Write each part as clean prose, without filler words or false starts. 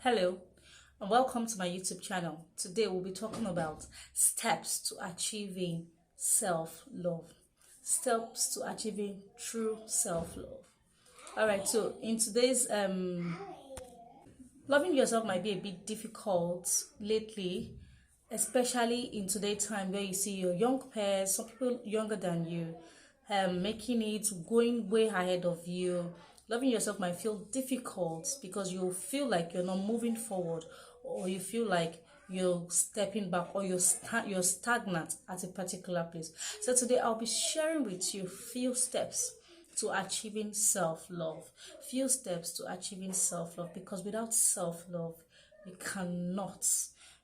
Hello and welcome to my YouTube channel. Today we'll be talking about steps to achieving self-love. Steps to achieving true self-love. Alright, so in today's loving yourself might be a bit difficult lately, especially in today's time where you see your young peers, some people younger than you, making it, going way ahead of you. Loving yourself might feel difficult because you feel like you're not moving forward, or you feel like you're stepping back, or you're stagnant at a particular place. So today I'll be sharing with you few steps to achieving self-love. Few steps to achieving self-love, because without self-love you cannot,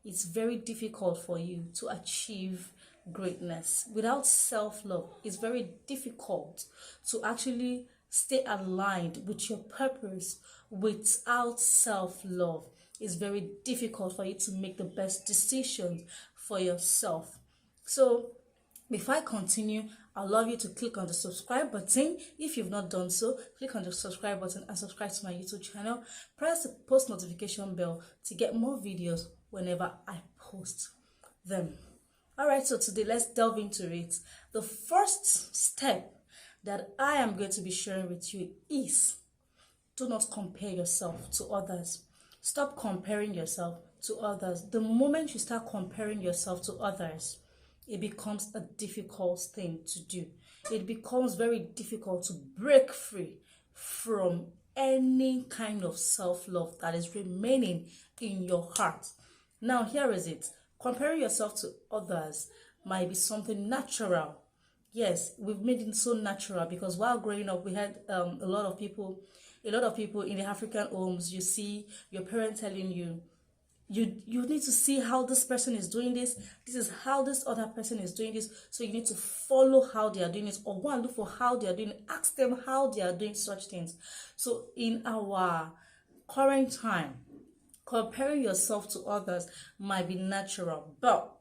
it's very difficult for you to achieve greatness. Without self-love, it's very difficult to actually stay aligned with your purpose. Without self-love, it's very difficult for you to make the best decisions for yourself. So before I continue, I'd love you to click on the subscribe button. If you've not done so, click on the subscribe button and subscribe to my YouTube channel. Press the post notification bell to get more videos whenever I post them. Alright, so today let's delve into it. The first step that I am going to be sharing with you is, do not compare yourself to others. Stop comparing yourself to others. The moment you start comparing yourself to others, it becomes a difficult thing to do. It becomes very difficult to break free from any kind of self-love that is remaining in your heart. Now, here is it. Comparing yourself to others might be something natural. Yes, we've made it so natural because while growing up, we had a lot of people in the African homes. You see your parents telling you, you need to see how this person is doing this. This is how this other person is doing this. So you need to follow how they are doing it, or go and look for how they are doing it. Ask them how they are doing such things. So in our current time, comparing yourself to others might be natural, but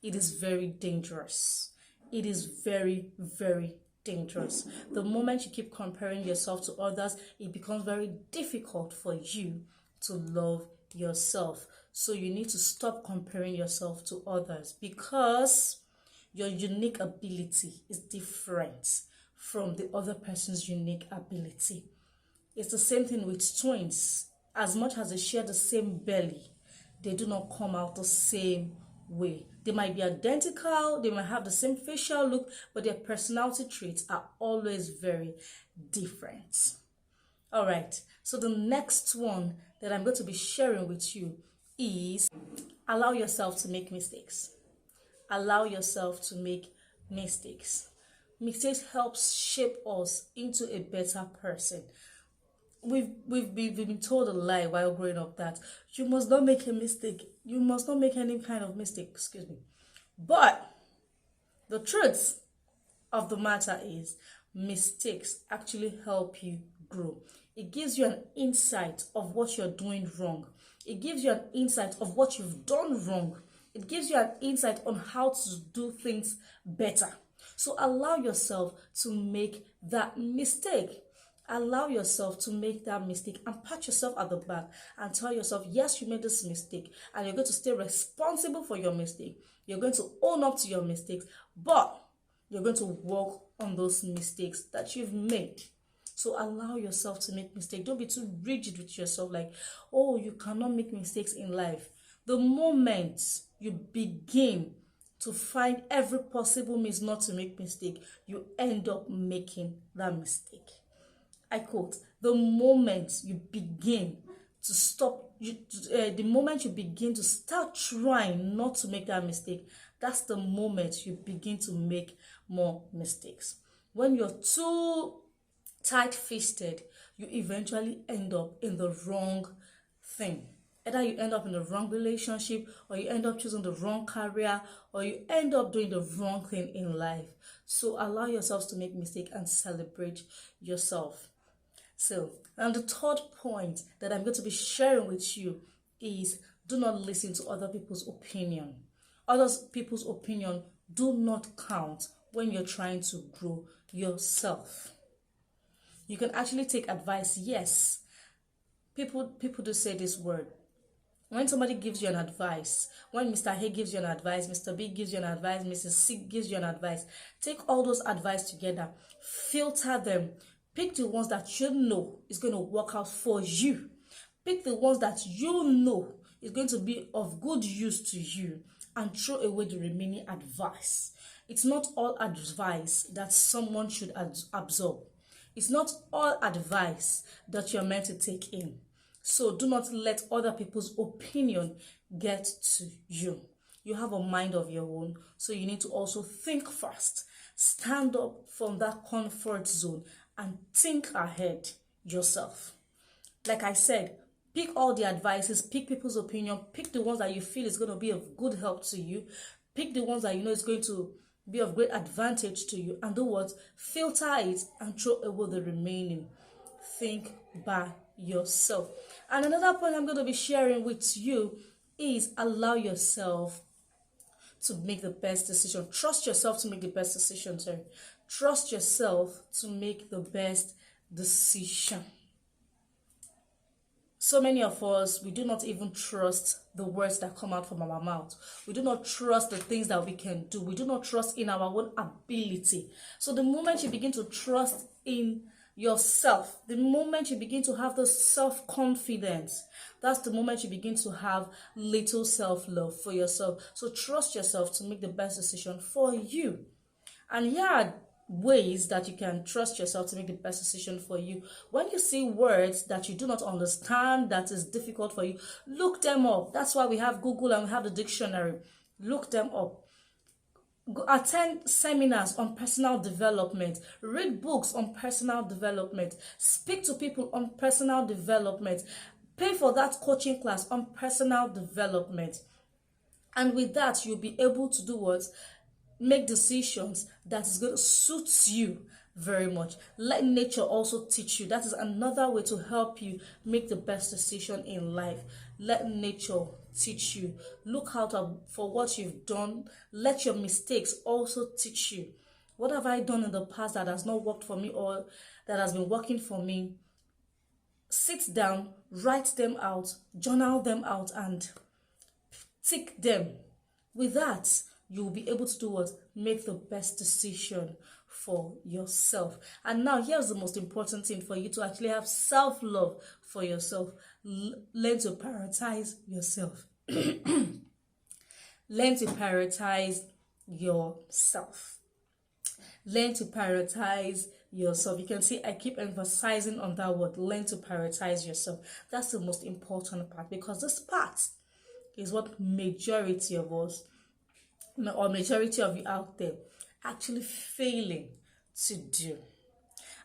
it is very dangerous. It is very, very dangerous. The moment you keep comparing yourself to others, it becomes very difficult for you to love yourself. So you need to stop comparing yourself to others, because your unique ability is different from the other person's unique ability. It's the same thing with twins. As much as they share the same belly, they do not come out the same way. They might be identical, they might have the same facial look, but their personality traits are always very different. All right, so the next one that I'm going to be sharing with you is, allow yourself to make mistakes. Allow yourself to make mistakes. Mistakes helps shape us into a better person. We've been told a lie while growing up that you must not make a mistake. You must not make any kind of mistake, excuse me. But the truth of the matter is, mistakes actually help you grow. It gives you an insight of what you're doing wrong. It gives you an insight of what you've done wrong. It gives you an insight on how to do things better. So allow yourself to make that mistake. Allow yourself to make that mistake and pat yourself at the back and tell yourself, yes, you made this mistake, and you're going to stay responsible for your mistake. You're going to own up to your mistakes, but you're going to work on those mistakes that you've made. So allow yourself to make mistakes. Don't be too rigid with yourself, like, oh, you cannot make mistakes in life. The moment you begin to find every possible means not to make mistake, you end up making that mistake. I quote, the moment you begin to start trying not to make that mistake, that's the moment you begin to make more mistakes. When you're too tight-fisted, you eventually end up in the wrong thing. Either you end up in the wrong relationship, or you end up choosing the wrong career, or you end up doing the wrong thing in life. So allow yourselves to make mistakes and celebrate yourself. So, and the third point that I'm going to be sharing with you is, do not listen to other people's opinion. Other people's opinion do not count when you're trying to grow yourself. You can actually take advice, yes. People do say this word, When somebody gives you an advice, when Mr. A gives you an advice, Mr. B gives you an advice, Mrs. C gives you an advice, take all those advice together, filter them, pick the ones that you know is going to work out for you. Pick the ones that you know is going to be of good use to you, and throw away the remaining advice. It's not all advice that someone should absorb. It's not all advice that you're meant to take in. So do not let other people's opinion get to you. You have a mind of your own, so you need to also think first. Stand up from that comfort zone and think ahead yourself. Like I said, pick all the advices, pick people's opinion, pick the ones that you feel is going to be of good help to you, pick the ones that you know is going to be of great advantage to you, and do what? Filter it and throw away the remaining. Think by yourself. And another point I'm going to be sharing with you is allow yourself to make the best decision. Trust yourself to make the best decision. Trust yourself to make the best decision. So many of us, we do not even trust the words that come out from our mouth. We do not trust the things that we can do. We do not trust in our own ability. So the moment you begin to trust in yourself, the moment you begin to have the self-confidence, that's the moment you begin to have little self-love for yourself. So trust yourself to make the best decision for you. And here are ways that you can trust yourself to make the best decision for you. When you see words that you do not understand, that is difficult for you, look them up. That's why we have Google and we have the dictionary. Look them up. Attend seminars on personal development. Read books on personal development. Speak to people on personal development. Pay for that coaching class on personal development. And with that, you'll be able to do what? Make decisions that is going to suit you very much. Let nature also teach you. That is another way to help you make the best decision in life. Let nature teach you. Look out for what you've done. Let your mistakes also teach you. What have I done in the past that has not worked for me or that has been working for me? Sit down, write them out, journal them out, and tick them. With that, you'll be able to do what? Make the best decision for yourself. And now here's the most important thing for you to actually have self-love for yourself. Learn to prioritize yourself. Learn to prioritize yourself. Learn to prioritize yourself. You can see I keep emphasizing on that word. Learn to prioritize yourself. That's the most important part, because this part is what majority of us, or majority of you out there, actually failing to do.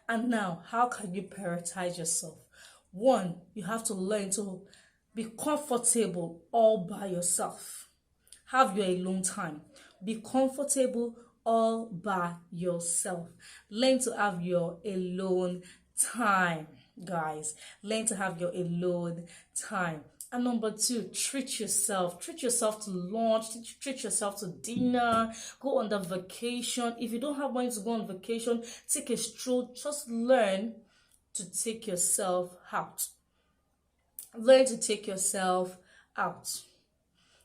And now, how can you prioritize yourself? One, you have to learn to be comfortable all by yourself. Have your alone time. Be comfortable all by yourself. Learn to have your alone time, guys. Learn to have your alone time. And number two, treat yourself. Treat yourself to lunch. Treat yourself to dinner. Go on the vacation. If you don't have money to go on vacation, take a stroll. Just learn to take yourself out. Learn to take yourself out.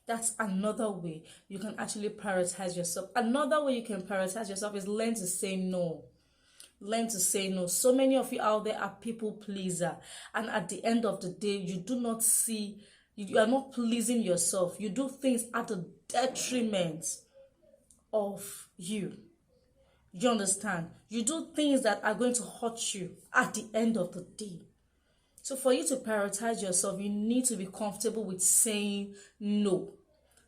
That's another way you can actually prioritize yourself. Another way you can prioritize yourself is learn to say no. Learn to say no. So many of you out there are people pleaser, and at the end of the day, you do not see, you are not pleasing yourself. You do things at the detriment of you. You understand? You do things that are going to hurt you at the end of the day. So for you to prioritize yourself, you need to be comfortable with saying no.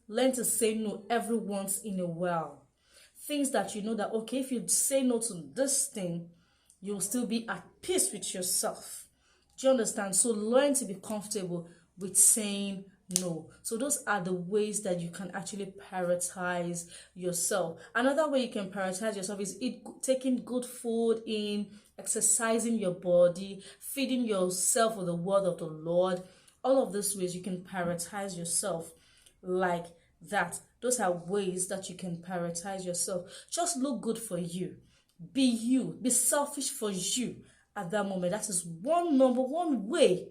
Learn to say no every once in a while. Things that you know that, okay, if you say no to this thing, you'll still be at peace with yourself. Do you understand? So learn to be comfortable with saying no. So those are the ways that you can actually prioritize yourself. Another way you can prioritize yourself is taking good food in, exercising your body, feeding yourself with the word of the Lord. All of these ways you can prioritize yourself like that. Those are ways that you can prioritize yourself. Just look good for you. Be you. Be selfish for you at that moment. That is one way,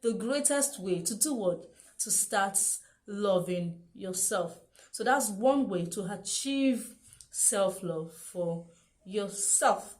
the greatest way to do what? to start loving yourself. So that's one way to achieve self-love for yourself.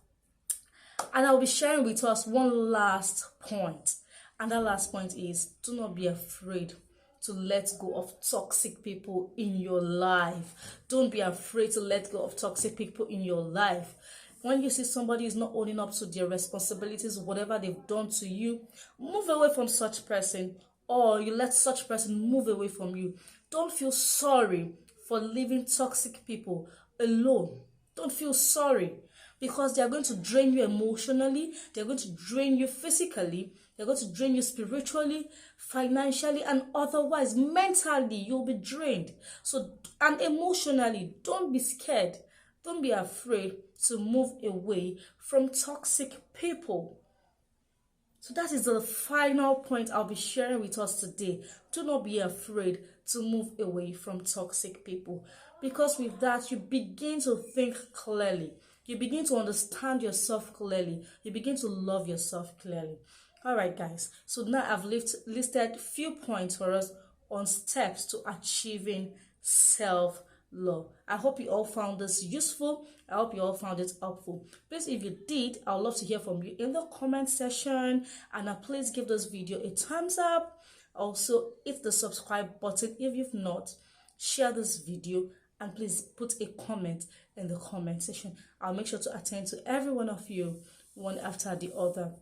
And I'll be sharing with us one last point. And that last point is, do not be afraid to let go of toxic people in your life. Don't be afraid to let go of toxic people in your life. When you see somebody is not owning up to their responsibilities, whatever they've done to you, move away from such person, or you let such person move away from you. Don't feel sorry for leaving toxic people alone. Don't feel sorry, because they are going to drain you emotionally, they're going to drain you physically, they're going to drain you spiritually, financially, and otherwise. Mentally, you'll be drained. So, and emotionally, don't be scared. Don't be afraid to move away from toxic people. So that is the final point I'll be sharing with us today. Do not be afraid to move away from toxic people, because with that, you begin to think clearly. You begin to understand yourself clearly. You begin to love yourself clearly. All right, guys. So now I've listed few points for us on steps to achieving self-love. I hope you all found this useful. I hope you all found it helpful. Please, if you did, I would love to hear from you in the comment section. And please give this video a thumbs up. Also, hit the subscribe button if you've not. Share this video, and please put a comment in the comment section. I'll make sure to attend to every one of you, one after the other.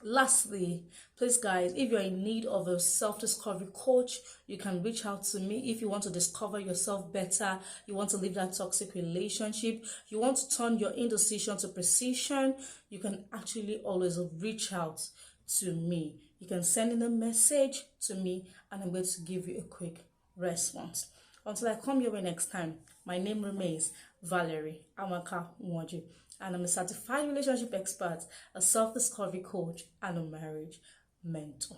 Lastly, please guys, if you're in need of a self-discovery coach, you can reach out to me. If you want to discover yourself better, you want to leave that toxic relationship, you want to turn your indecision to precision, you can actually always reach out to me. You can send in a message to me, and I'm going to give you a quick response. Until I come your way next time, my name remains Valerie Amaka Nwaji, and I'm a certified relationship expert, a self-discovery coach, and a marriage mentor.